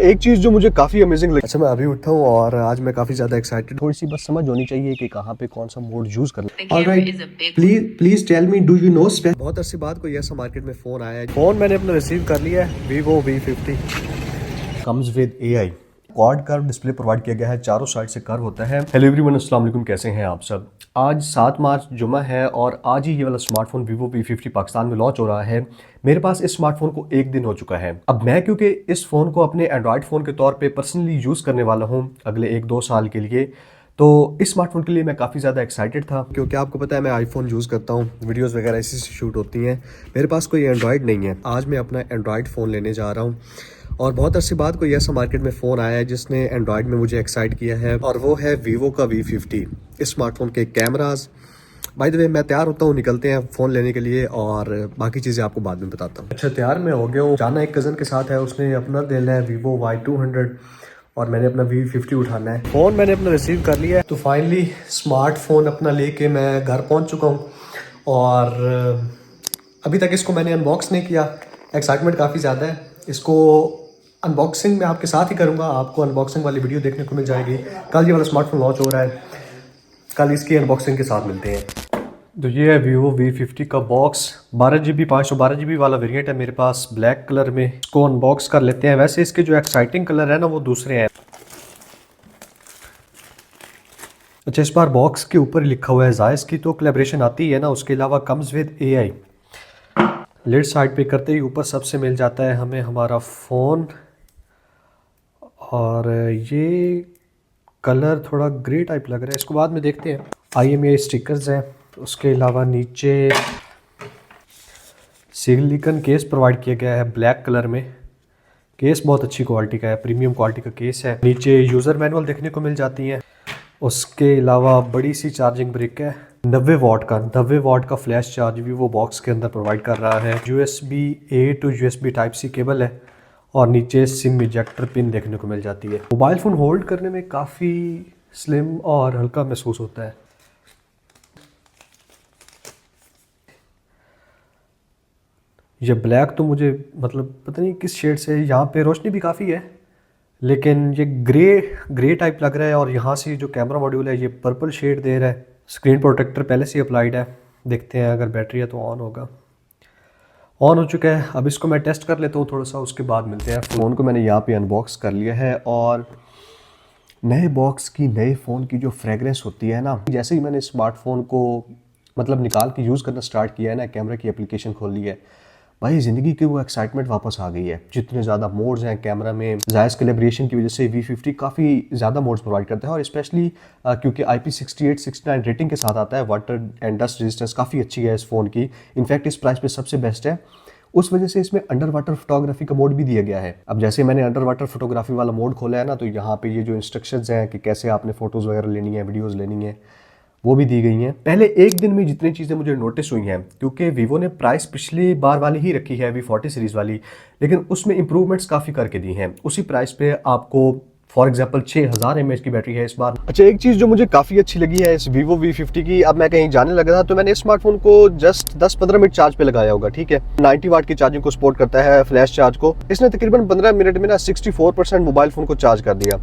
एक चीज जो मुझे काफी अमेजिंग लगी, अच्छा मैं अभी उठा हूँ और आज मैं काफी ज्यादा एक्साइटेड, थोड़ी सी बस समझ होनी चाहिए कि कहाँ पे कौन सा मोड यूज करना। Alright, please tell me, do you know बहुत अरसे बाद कोई ऐसा मार्केट में फोन आया है। फोन मैंने अपना रिसीव कर लिया है, Vivo V50 comes with AI quad curve display provide किया गया है, चारों साइड से कर्व होता है। हेलो एवरीवन, अस्सलाम वालेकुम, कैसे हैं आप सब। आज 7 मार्च जुमा है और आज ही ये वाला स्मार्टफोन Vivo V50 पाकिस्तान में लॉन्च हो रहा है। मेरे पास इस स्मार्टफोन को 1 दिन हो चुका है। अब मैं क्योंकि इस फ़ोन को अपने एंड्रॉयड फ़ोन के तौर पे पर्सनली यूज़ करने वाला हूँ अगले 1-2 साल के लिए, तो इस स्मार्टफोन के लिए मैं काफ़ी ज़्यादा एक्साइटेड था, क्योंकि आपको पता है मैं आईफोन यूज़ करता हूँ, वीडियोस वगैरह इसी से शूट होती हैं। मेरे पास कोई एंड्रॉयड नहीं है। आज मैं अपना एंड्रॉयड फ़ोन लेने जा रहा हूँ और बहुत अरसे बाद कोई ऐसा मार्केट में फ़ोन आया है जिसने एंड्रॉयड में मुझे एक्साइट किया है, और वो है Vivo का V50। इस स्मार्टफोन के कैमराज, बाय द वे मैं तैयार होता हूँ, निकलते हैं फ़ोन लेने के लिए और बाकी चीज़ें आपको बाद में बताता हूँ। अच्छा, तैयार मैं हो गया हूँ, जाना एक कज़न के साथ है, उसने अपना लेना है Vivo Y200 और मैंने अपना V50 उठाना है। फ़ोन मैंने अपना रिसीव कर लिया है, तो फाइनली स्मार्टफोन अपना लेके मैं घर पहुँच चुका हूँ और अभी तक इसको मैंने अनबॉक्स नहीं किया। एक्साइटमेंट काफ़ी ज़्यादा है। इसको अनबॉक्सिंग मैं आपके साथ ही करूँगा, आपको अनबॉक्सिंग वाली वीडियो देखने को मिल जाएगी। कल ये वाला स्मार्टफोन लॉन्च हो रहा है, कल इसकी अनबॉक्सिंग के साथ मिलते हैं। तो ये है Vivo V50 का बॉक्स, 12GB 512GB वाला वेरिएंट है मेरे पास ब्लैक कलर में। इसको अनबॉक्स कर लेते हैं। वैसे इसके जो एक्साइटिंग कलर है ना वो दूसरे हैं। अच्छा, इस बार बॉक्स के ऊपर लिखा हुआ है जायस की तो कोलैबोरेशन आती है ना, उसके अलावा कम्स विद AI। लिड साइड पे करते ही ऊपर सबसे मिल जाता है हमें हमारा फ़ोन, और ये कलर थोड़ा ग्रे टाइप लग रहा है, इसको बाद में देखते हैं। IMEI स्टिकर्स हैं, उसके अलावा नीचे सिलिकॉन केस प्रोवाइड किया गया है ब्लैक कलर में। केस बहुत अच्छी क्वालिटी का है, प्रीमियम क्वालिटी का केस है। नीचे यूज़र मैनुअल देखने को मिल जाती है। उसके अलावा बड़ी सी चार्जिंग ब्रिक है, 90 वाट का फ्लैश चार्ज भी वो बॉक्स के अंदर प्रोवाइड कर रहा है। USB-A to USB Type-C cable है और नीचे सिम इजेक्टर पिन देखने को मिल जाती है। मोबाइल फ़ोन होल्ड करने में काफ़ी स्लिम और हल्का महसूस होता है। ये ब्लैक तो मुझे मतलब पता नहीं किस शेड से है, यहाँ पे रोशनी भी काफ़ी है लेकिन ये ग्रे टाइप लग रहा है, और यहाँ से जो कैमरा मॉड्यूल है ये पर्पल शेड दे रहा है। स्क्रीन प्रोटेक्टर पहले से अप्लाइड है, देखते हैं अगर बैटरी है तो ऑन होगा। ऑन हो चुका है। अब इसको मैं टेस्ट कर लेता हूँ थोड़ा सा, उसके बाद मिलते हैं। फ़ोन को मैंने यहाँ पे अनबॉक्स कर लिया है और नए बॉक्स की, नए फ़ोन की जो फ्रेगरेंस होती है ना, जैसे ही मैंने स्मार्टफोन को मतलब निकाल के यूज़ करना स्टार्ट किया है ना, कैमरा की एप्लीकेशन खोल ली है, भाई ज़िंदगी की वो एक्साइटमेंट वापस आ गई है। जितने ज़्यादा मोड्स हैं कैमरा में, जायस कोलैबोरेशन की वजह से V50 काफ़ी ज़्यादा मोड्स प्रोवाइड करता है, और स्पेशली क्योंकि IP68 69 रेटिंग के साथ आता है, वाटर एंड डस्ट रेजिस्टेंस काफ़ी अच्छी है इस फ़ोन की। इनफैक्ट इस प्राइस पे सबसे बेस्ट है। उस वजह से इसमें अंडर वाटर फोटोग्राफी का मोड भी दिया गया है। अब जैसे मैंने अंडर वाटर फोटोग्राफी वाला मोड खोला है ना, तो यहाँ पे ये जो इंस्ट्रक्शंस हैं कि कैसे आपने फ़ोटोज़ वगैरह लेनी है, वीडियोज़ लेनी है, वो भी दी गई हैं। पहले एक दिन में जितनी चीज़ें मुझे नोटिस हुई हैं, क्योंकि Vivo ने प्राइस पिछली बार वाली ही रखी है V40 सीरीज़ वाली, लेकिन उसमें इंप्रूवमेंट्स काफ़ी करके दी हैं। उसी प्राइस पे आपको फॉर एग्जाम्पल 6000 mAh की बैटरी है इस बार। अच्छा, एक चीज़ जो मुझे काफ़ी अच्छी लगी है इस Vivo V50 की, अब मैं कहीं जाने लगा था तो मैंने इस स्मार्टफोन को जस्ट 10-15 मिनट चार्ज पे लगाया होगा, ठीक है। 90 वाट की चार्जिंग को सपोर्ट करता है, फ्लैश चार्ज को। इसने तकरीबन 15 मिनट में ना 64% मोबाइल फ़ोन को चार्ज कर दिया,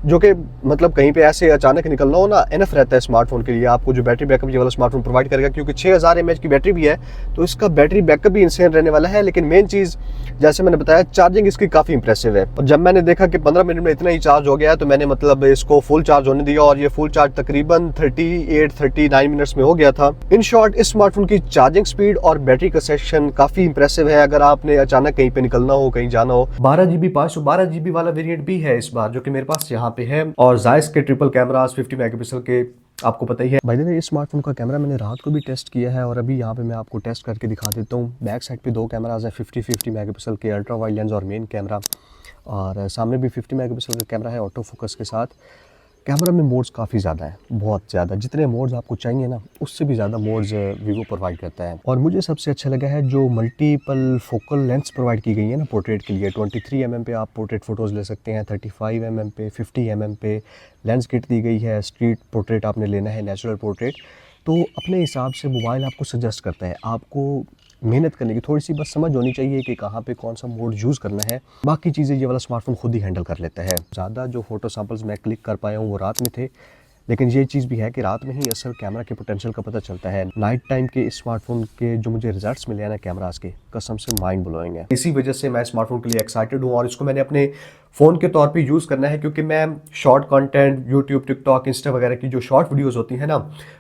जो कि मतलब कहीं पे ऐसे अचानक निकलना हो ना, एनफ रहता है स्मार्टफोन के लिए। आपको जो बैटरी बैकअप ये वाला स्मार्टफोन प्रोवाइड करेगा, क्योंकि 6000 mAh की बैटरी भी है तो इसका बैटरी बैकअप भी इंसेन रहने वाला है। लेकिन मेन चीज़ जैसे मैंने बताया, चार्जिंग इसकी काफ़ी इंप्रेसिव है, और जब मैंने देखा कि 15 मिनट में इतना ही चार्ज हो गया है तो मैंने मतलब इसको फुल चार्ज होने दिया, और ये फुल चार्ज तकरीबन 38-39 मिनट्स में हो गया था। इन शॉर्ट, इस स्मार्टफोन की चार्जिंग स्पीड और बैटरी का सेक्शन काफ़ी इंप्रेसिव है अगर आपने अचानक कहीं पे निकलना हो, कहीं जाना हो। 12GB 512GB वाला वेरिएंट भी है इस बार, जो कि मेरे पास यहाँ पे है, और जायस के ट्रिपल कैमरास 50 मेगापिक्सल के आपको पता ही है। भाई ने इस स्मार्टफोन का कैमरा मैंने रात को भी टेस्ट किया है, और अभी यहाँ पे मैं आपको टेस्ट करके दिखा देता हूँ। बैक साइड पे 2 कैमराज हैं 50 मेगापिक्सल के, अल्ट्रा वाइड लेंस और मेन कैमरा, और सामने भी 50 मेगापिक्सल का कैमरा है ऑटो फोकस के साथ। कैमरा में मोड्स काफ़ी ज़्यादा है, बहुत ज़्यादा, जितने मोड्स आपको चाहिए ना उससे भी ज़्यादा मोड्स Vivo प्रोवाइड करता है। और मुझे सबसे अच्छा लगा है जो मल्टीपल फोकल लेंस प्रोवाइड की गई है ना पोर्ट्रेट के लिए। 23 mm पे आप पोर्ट्रेट फ़ोटोज़ ले सकते हैं, 35 mm पे, 50 mm पे लेंस किट दी गई है। स्ट्रीट पोर्ट्रेट आपने लेना है, नेचुरल पोर्ट्रेट, तो अपने हिसाब से मोबाइल आपको सजेस्ट करता है। आपको मेहनत करने की, थोड़ी सी बस समझ होनी चाहिए कि कहाँ पे कौन सा मोड यूज़ करना है। बाकी चीज़ें ये वाला स्मार्टफोन खुद ही हैंडल कर लेता है। ज़्यादा जो फ़ोटो सैंपल्स मैं क्लिक कर पाया हूँ वो रात में थे, लेकिन ये चीज़ भी है कि रात में ही असल कैमरा के पोटेंशियल का पता चलता है। नाइट टाइम के इस स्मार्टफोन के जो मुझे रिजल्ट्स मिले हैं ना कैमरास के, कसम से माइंड ब्लोइंग है। इसी वजह से मैं स्मार्टफोन के लिए एक्साइटेड हूँ और इसको मैंने अपने फ़ोन के तौर पे यूज़ करना है, क्योंकि मैं short content YouTube, TikTok, Insta वगैरह की जो शॉर्ट वीडियोस होती हैं ना,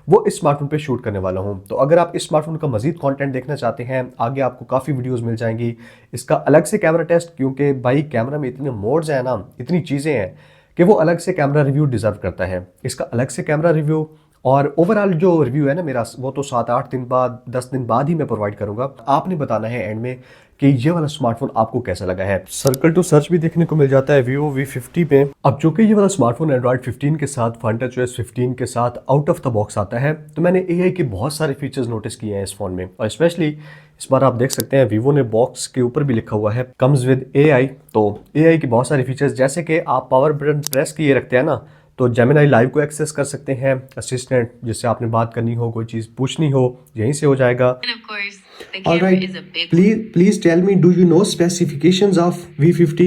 वो इस स्मार्टफोन पे शूट करने वाला हूँ। तो अगर आप इस स्मार्टफोन का मजीद कंटेंट देखना चाहते हैं, आगे आपको काफ़ी वीडियोस मिल जाएंगी। इसका अलग से कैमरा टेस्ट, क्योंकि भाई कैमरा में इतने मोड्स हैं ना, इतनी चीज़ें हैं कि वो अलग से कैमरा रिव्यू डिजर्व करता है। इसका अलग से कैमरा रिव्यू और ओवरऑल जो रिव्यू है ना मेरा, वो तो 7-8 दिन बाद, 10 दिन बाद ही मैं प्रोवाइड करूंगा। आपने बताना है एंड में कि ये वाला स्मार्टफोन आपको कैसा लगा है। सर्कल टू सर्च भी देखने को मिल जाता है Vivo V50 पे। अब जो कि ये वाला स्मार्टफोन एंड्रॉइड 15 के साथ, FunTouchOS 15 के साथ आउट ऑफ द बॉक्स आता है, तो मैंने AI के बहुत सारे फीचर्स नोटिस किए हैं इस फोन में। और स्पेशली इस बार आप देख सकते हैं Vivo ने बॉक्स के ऊपर भी लिखा हुआ है कम्स विद AI। तो AI के बहुत सारे फीचर्स, जैसे कि आप पावर बटन प्रेस किए रखते हैं ना, तो जेमिनी लाइव को एक्सेस कर सकते हैं। असिस्टेंट, जिससे आपने बात करनी हो, कोई चीज़ पूछनी हो, यहीं से हो जाएगा। Alright, please tell me, do you know specifications of V50?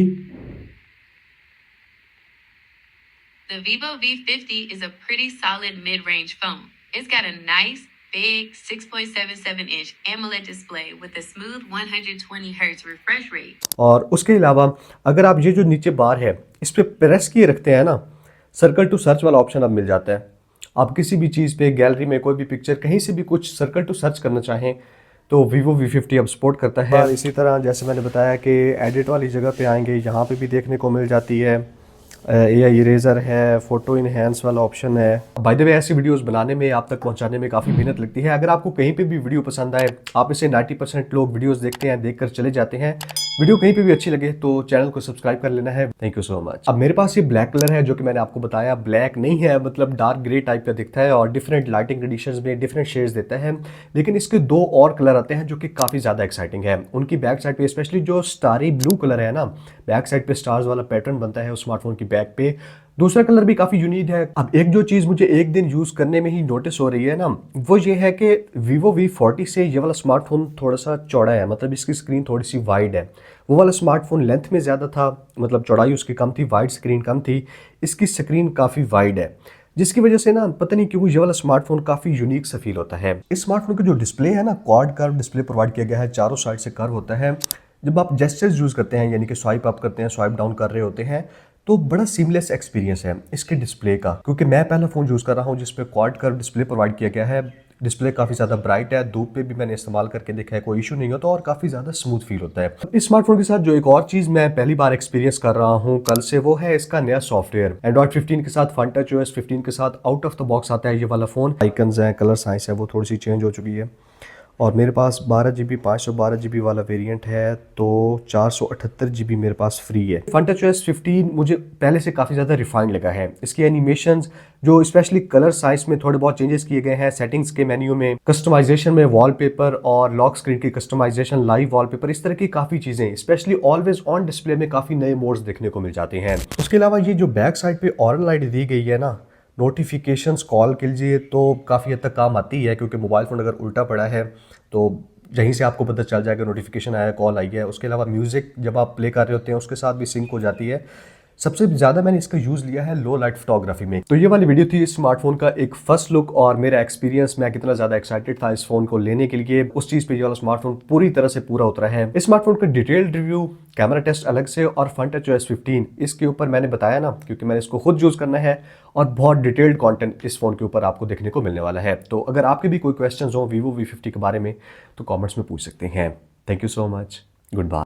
The Vivo V50 is a pretty solid mid-range phone. It's got a nice, big 6.77-inch AMOLED display with a smooth 120 Hz refresh rate. और उसके अलावा अगर आप ये जो नीचे बार है इस पे प्रेस किए रखते हैं ना, सर्कल टू सर्च वाला ऑप्शन अब मिल जाता है। आप किसी भी चीज़ पे, गैलरी में कोई भी पिक्चर, कहीं से भी कुछ सर्कल टू सर्च करना चाहें तो Vivo V50 अब सपोर्ट करता है। और इसी तरह जैसे मैंने बताया कि एडिट वाली जगह पे आएंगे, यहाँ पे भी देखने को मिल जाती है AI इरेजर है, फोटो इनहेंस वाला ऑप्शन है। बाय द वे, ऐसी वीडियोस बनाने में, आप तक पहुंचाने में काफ़ी मेहनत लगती है। अगर आपको कहीं पे भी वीडियो पसंद आए, आप इसे 90% लोग वीडियोस देखते हैं, देखकर चले जाते हैं। वीडियो कहीं पे भी अच्छी लगे तो चैनल को सब्सक्राइब कर लेना है। Thank you so much. अब मेरे पास ये ब्लैक कलर है, जो कि मैंने आपको बताया ब्लैक नहीं है, मतलब डार्क ग्रे टाइप का दिखता है और डिफरेंट लाइटिंग कंडीशंस में डिफरेंट शेड्स देता है। लेकिन इसके दो और कलर आते हैं जो कि काफ़ी ज़्यादा एक्साइटिंग है। उनकी बैक साइड पे स्पेशली जो स्टारी ब्लू कलर है ना, बैक साइड पे स्टार्स वाला पैटर्न बनता है उस स्मार्टफोन की बैक पे। दूसरा कलर भी काफ़ी यूनिक है। अब एक जो चीज़ मुझे एक दिन यूज़ करने में ही नोटिस हो रही है ना, वो ये है कि Vivo V40 से ये वाला स्मार्टफोन थोड़ा सा चौड़ा है, मतलब इसकी स्क्रीन थोड़ी सी वाइड है। वो वाला स्मार्टफोन लेंथ में ज़्यादा था, मतलब चौड़ाई उसकी कम थी, वाइड स्क्रीन कम थी। इसकी स्क्रीन काफ़ी वाइड है, जिसकी वजह से ना पता नहीं क्यों ये वाला स्मार्टफोन काफ़ी यूनिक सा फील होता है। इस स्मार्टफोन का जो डिस्प्ले है ना, क्वाड कर्व डिस्प्ले प्रोवाइड किया गया है, चारों साइड से कर्व होता है। जब आप जेस्चर्स यूज़ करते हैं, यानी कि स्वाइप अप करते हैं, स्वाइप डाउन कर रहे होते हैं, तो बड़ा सीमलेस एक्सपीरियंस है इसके डिस्प्ले का। क्योंकि मैं पहला फ़ोन यूज़ कर रहा हूँ जिसपे क्वाड कर्व डिस्प्ले प्रोवाइड किया गया है। डिस्प्ले काफ़ी ज़्यादा ब्राइट है, धूप पे भी मैंने इस्तेमाल करके देखा है, कोई इशू नहीं होता और काफ़ी ज़्यादा स्मूथ फील होता है। इस स्मार्टफोन के साथ जो एक और चीज़ मैं पहली बार एक्सपीरियंस कर रहा हूँ कल से, वो है इसका नया सॉफ्टवेयर। एंड्रॉइड 15 के साथ, FunTouchOS 15 के साथ आउट ऑफ द बॉक्स आता है ये वाला फ़ोन। आइकन्स हैं, कलर साइज है, वो थोड़ी सी चेंज हो चुकी है। और मेरे पास 12GB 512GB वाला वेरिएंट है, तो 478GB मेरे पास फ्री है। FunTouchOS 15 मुझे पहले से काफ़ी ज़्यादा रिफाइंड लगा है। इसकी एनिमेशंस जो स्पेशली कलर साइज में थोड़े बहुत चेंजेस किए गए हैं, सेटिंग्स के मेन्यू में, कस्टमाइजेशन में, वॉलपेपर और लॉक स्क्रीन की कस्टमाइजेशन, लाइव वॉलपेपर, इस तरह की काफ़ी चीज़ें, स्पेशली ऑलवेज ऑन डिस्प्ले में काफ़ी नए मोड्स देखने को मिल जाते हैं। उसके अलावा ये जो बैक साइड पे ऑरल लाइट दी गई है ना, नोटिफिकेशंस कॉल के लिए तो काफ़ी हद तक काम आती है, क्योंकि मोबाइल फ़ोन अगर उल्टा पड़ा है तो यहीं से आपको पता चल जाएगा नोटिफिकेशन आया, कॉल आई है। उसके अलावा म्यूज़िक जब आप प्ले कर रहे होते हैं उसके साथ भी सिंक हो जाती है। सबसे ज़्यादा मैंने इसका यूज़ लिया है लो लाइट फोटोग्राफी में। तो ये वाली वीडियो थी इस स्मार्टफोन का एक फर्स्ट लुक और मेरा एक्सपीरियंस, मैं कितना ज़्यादा एक्साइटेड था इस फोन को लेने के लिए। उस चीज़ पे ये वाला स्मार्टफोन पूरी तरह से पूरा उतरा है। इस स्मार्टफोन का डिटेल्ड रिव्यू, कैमरा टेस्ट अलग से और FunTouchOS 15 इसके ऊपर मैंने बताया ना, क्योंकि मैंने इसको खुद यूज़ करना है और बहुत डिटेल्ड कंटेंट इस फ़ोन के ऊपर आपको देखने को मिलने वाला है। तो अगर आपके भी कोई क्वेश्चंस हो Vivo V50 के बारे में तो कमेंट्स में पूछ सकते हैं। Thank you so much, good bye.